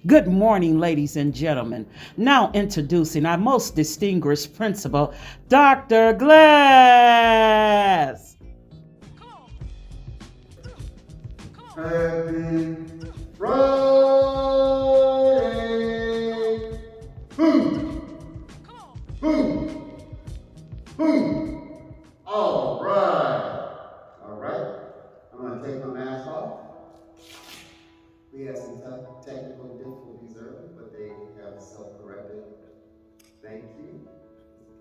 Good morning, ladies and gentlemen. Now introducing our most distinguished principal, Dr. Glass. Happy Friday! Boom! Boom! Boom! All right. All right. I'm going to take my mask off. We had some technical difficulties earlier, but they have self-corrected. Thank you, Mr.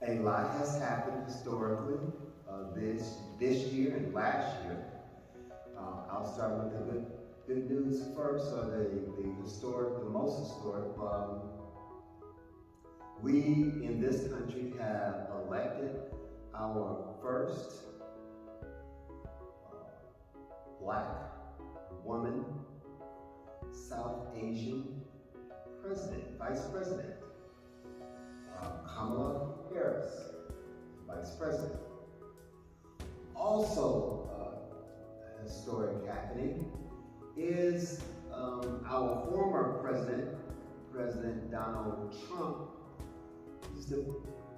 Kelly. A lot has happened historically this year and last year. I'll start with the good news first, or the most historic. We in this country have elected our first Black woman, South Asian Vice President. Kamala Harris, Vice President. Also, historic happening is our former president, President Donald Trump. He's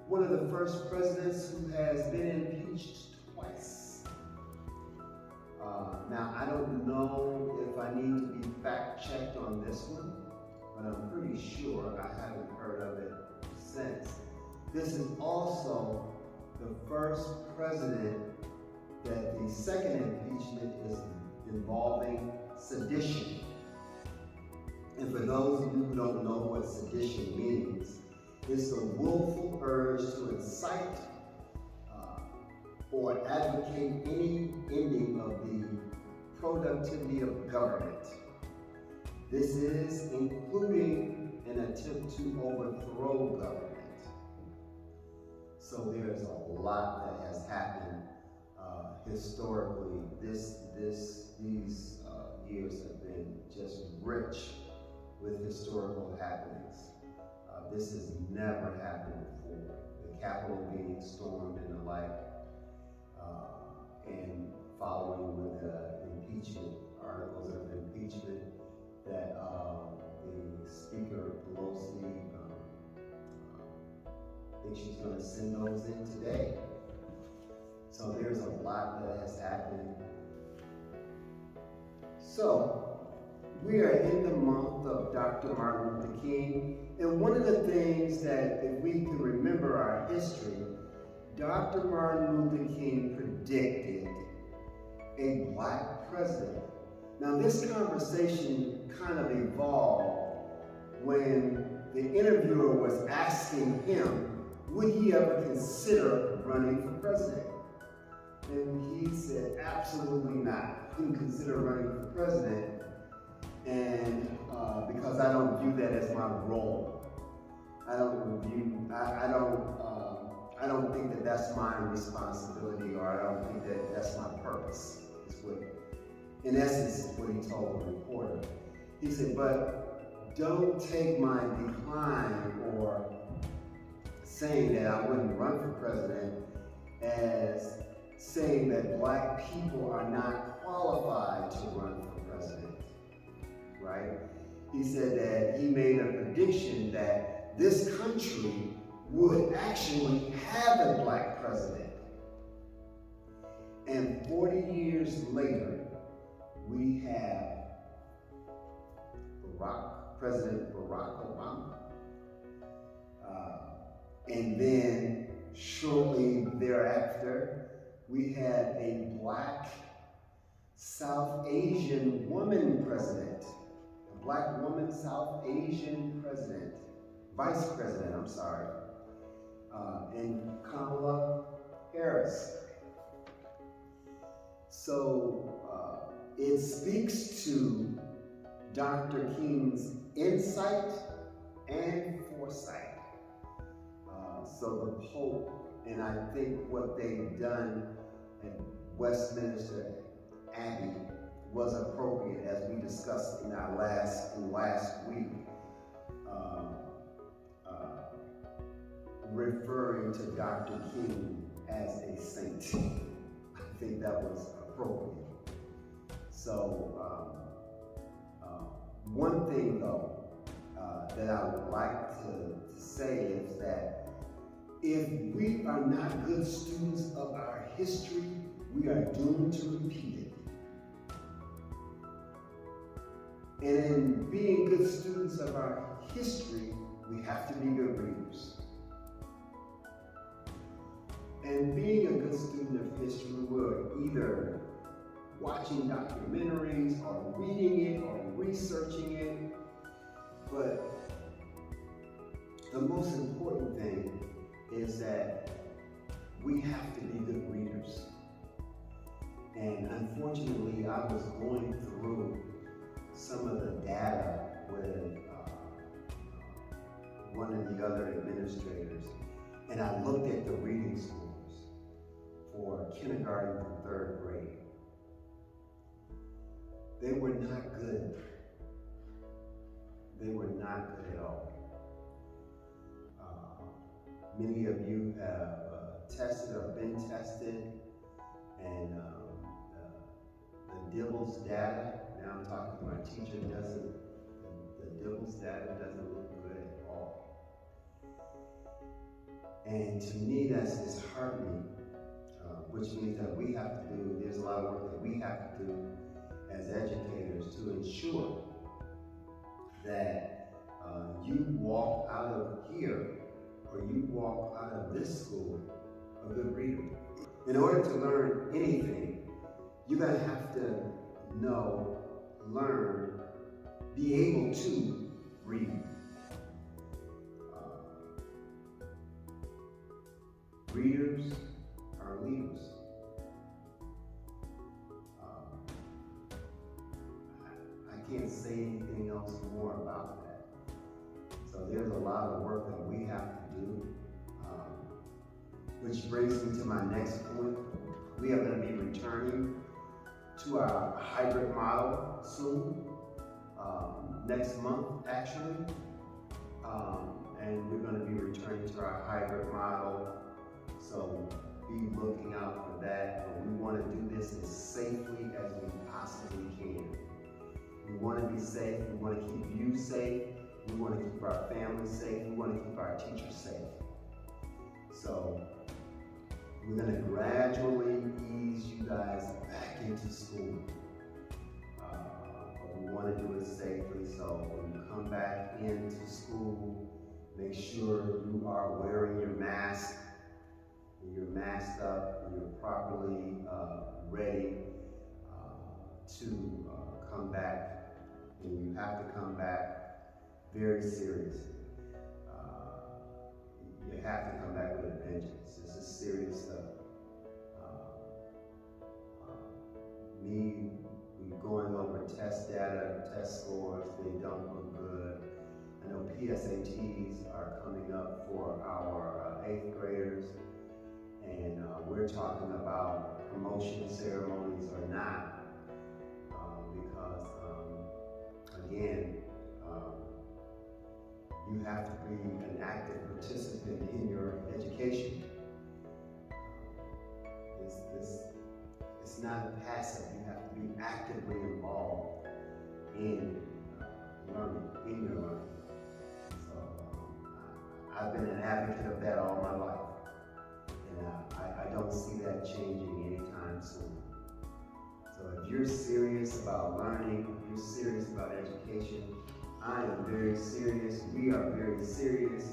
one of the first presidents who has been impeached twice. Now, I don't know if I need to be fact-checked on this one, but I'm pretty sure I haven't heard of it since. This is also the first president that the second impeachment is involving sedition. And for those of you who don't know what sedition means, it's the willful urge to incite or advocate any ending of the productivity of government. This is including an attempt to overthrow government. So there's a lot that has happened historically. These years have been just rich with historical happenings. This has never happened before. The Capitol being stormed and the like, and following with impeachment, articles of impeachment that the Speaker Pelosi, I think she's going to send those in today. So there's a lot that has happened. So we are in the month of Dr. Martin Luther King, and one of the things that, if we can remember our history, Dr. Martin Luther King predicted a Black president. Now, this conversation kind of evolved when the interviewer was asking him, would he ever consider running for president? And he said, absolutely not. I couldn't consider running for president, and because I don't view that as my role. I don't think that that's my responsibility, or I don't think that that's my purpose. Is what, in essence, what he told the reporter. He said, but don't take my decline or saying that I wouldn't run for president as saying that Black people are not qualified to run for president, right? He said that he made a prediction that this country would actually have a Black president. And 40 years later, we have President Barack Obama. And then shortly thereafter, we had a Black South Asian woman president. A Black woman South Asian president. Vice President, I'm sorry. And Kamala Harris. So it speaks to Dr. King's insight and foresight. So the Pope, and I think what they've done at Westminster Abbey was appropriate, as we discussed in our last week, referring to Dr. King as a saint. I think that was appropriate. So one thing though that I would like to say is that if we are not good students of our history, we are doomed to repeat it. And in being good students of our history, we have to be good readers. And being a good student of history, we're either watching documentaries or reading it or researching it. But the most important thing is that we have to be good readers. And unfortunately, I was going through some of the data with one of the other administrators, and I looked at the reading scores for kindergarten through third grade. They were not good. They were not good at all. Many of you have tested or been tested, and the Dibbles data, now I'm talking to my teacher, the Dibbles data doesn't look good at all. And to me, that's disheartening, which means that we have to do, there's a lot of work that we have to do as educators to ensure that you walk out of here or you walk out of this school a good reader. In order to learn anything, you're going to have to know, learn, be able to read. Readers are leaders. I can't say anything else more about that. So there's a lot of work that we have to do, which brings me to my next point. We are going to be returning to our hybrid model soon, next month actually, and we're going to be returning to our hybrid model, so be looking out for that. And we want to do this as safely as we possibly can. We want to be safe, we want to keep you safe, we want to keep our families safe, we want to keep our teachers safe. So we're going to gradually ease you guys back into school. But we want to do it safely, so when you come back into school, make sure you are wearing your mask, and you're masked up, and you're properly ready to come back. And you have to come back very seriously. You have to come back with a vengeance. This is serious stuff. Me going over test data, test scores, they don't look good. I know PSATs are coming up for our 8th graders, and we're talking about promotion ceremonies or not, because again, you have to be an active participant in your education. It's not passive. You have to be actively involved in learning, in your learning. So I've been an advocate of that all my life, and I don't see that changing anytime soon. So if you're serious about learning, if you're serious about education, I am very serious. We are very serious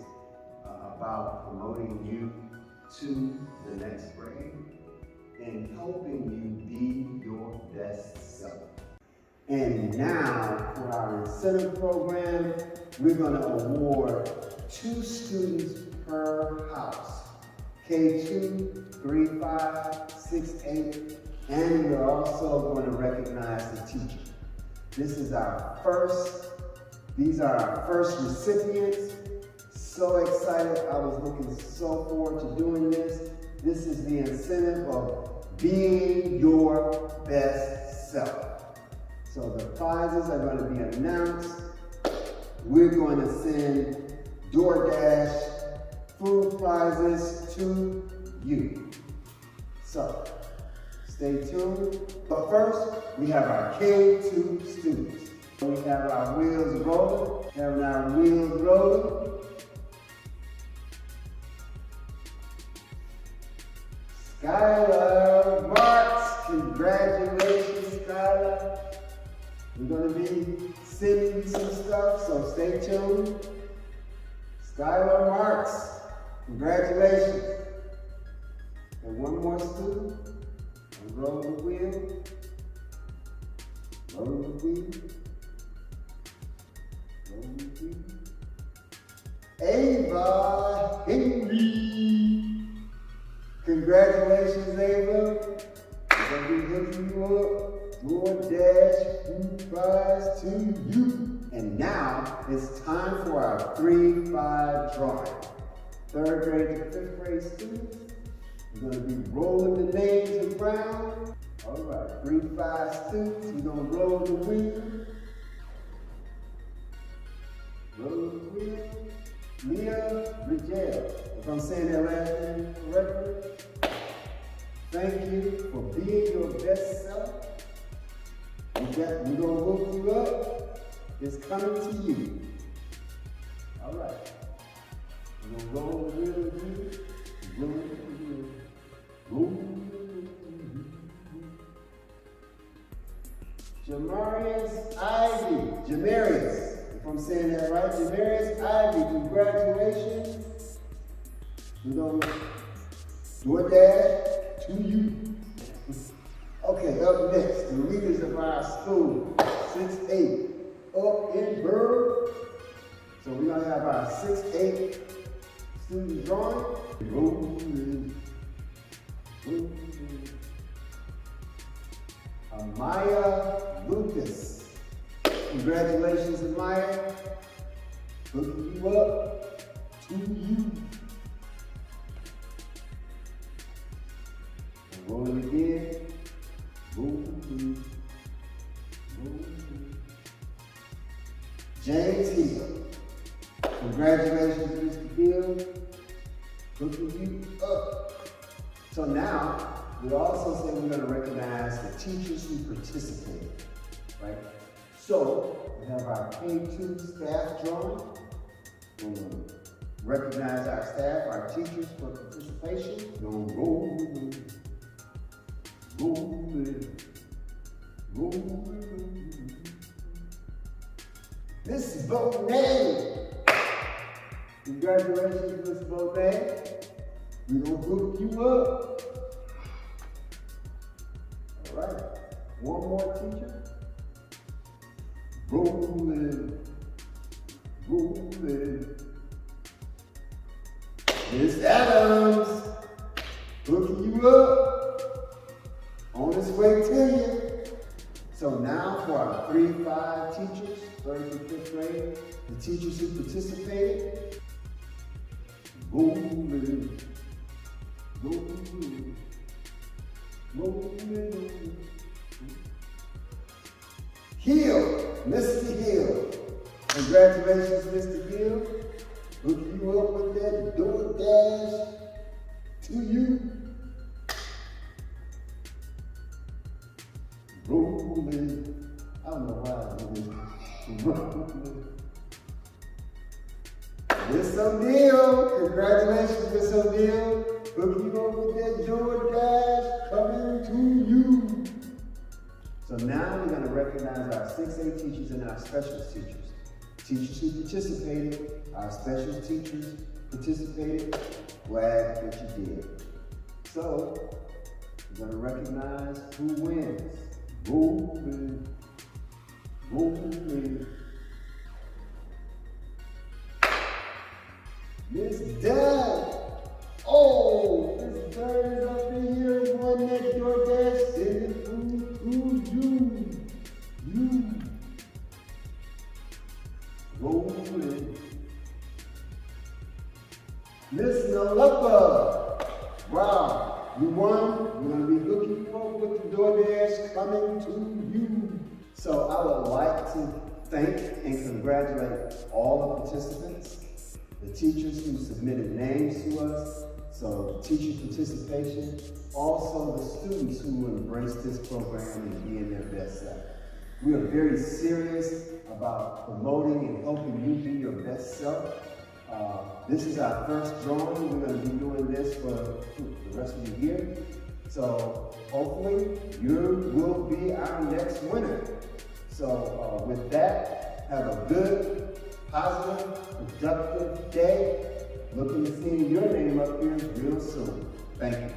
about promoting you to the next grade and helping you be your best self. And now for our incentive program, we're going to award 2 students per house, K2, 3, 5, 6, 8, and we're also going to recognize the teacher. These are our first recipients. So excited. I was looking so forward to doing this. This is the incentive of being your best self. So the prizes are going to be announced. We're going to send DoorDash food prizes to you. So Stay tuned. But first, we have our K2 students. We have our wheels rolling. Having our wheels rolling. Skylar Marks, congratulations, Skylar. We're going to be sending you some stuff, so stay tuned. Skylar Marks, congratulations. And one more student. Roll the wheel. Roll the wheel. Roll the wheel. Ava Henry. Congratulations, Ava. We're going to be hooking you up. DoorDash food prize to you. And now it's time for our 3-5 drawing. 3rd grade to 5th grade students, we're going to be rolling the names around. All right, 3-5 students, we're going to roll the wheel. Roll the wheel. Leah Rigel, if I'm saying that last name correctly, thank you for being your best self. We're going to hook you up. It's coming to you. All right. We're going to roll the wheel with you. Roll the wheel. Roll the wheel. Jamarius Ivy. Jamarius, if I'm saying that right. Jamarius Ivy, congratulations. We're going to DoorDash to you. Okay, up next, the leaders of our school, 6-8, up in Bird. So we're going to have our 6-8 student drawing. Rolling. Amaya Lucas. Congratulations, Amaya. Hooking you up to you. And rolling again. Rolling. Rolling. James Hill. Congratulations, Mr. Hill. Hooking you up. So now, we also say we're going to recognize the teachers who participated, right? So, we have our K2 staff drawing. We're going to recognize our staff, our teachers for participation. We're going to roll, Miss Bonet. Congratulations, Miss Bonet. We're going to hook you up. All right. One more teacher. Rolling. Miss Adams. Hooking you up. On its way to you. So now for our 3-5 teachers, 3rd to 5th grade, the teachers who participated. Rolling. Hill, Mr. Hill. Congratulations, Mr. Hill. Hook you up with that DoorDash to you. Rolling. I don't know why I do this. Rolling. Miss O'Neill, congratulations, Miss O'Neill. Hook you up with that DoorDash coming to you. So now we're going to recognize our 6-8 teachers and our specialist teachers. Teachers who participated, our specialist teachers participated. Glad that you did. So we're going to recognize who wins. Rolling. Miss Dad. Oh, Miss Dad is up in here. Won that DoorDash. Sending food to you. Rolling. Miss Nalapa. Wow, you won. We're going to be hooking you up with the DoorDash coming to you. So I would like to thank and congratulate all the participants, the teachers who submitted names to us, So teacher participation, also the students who embrace this program and being their best self. We are very serious about promoting and helping you be your best self. This is our first drawing. We're going to be doing this for the rest of the year. So hopefully you will be our next winner. So with that, have a good, positive, productive day. Looking to see your name up here real soon. Thank you.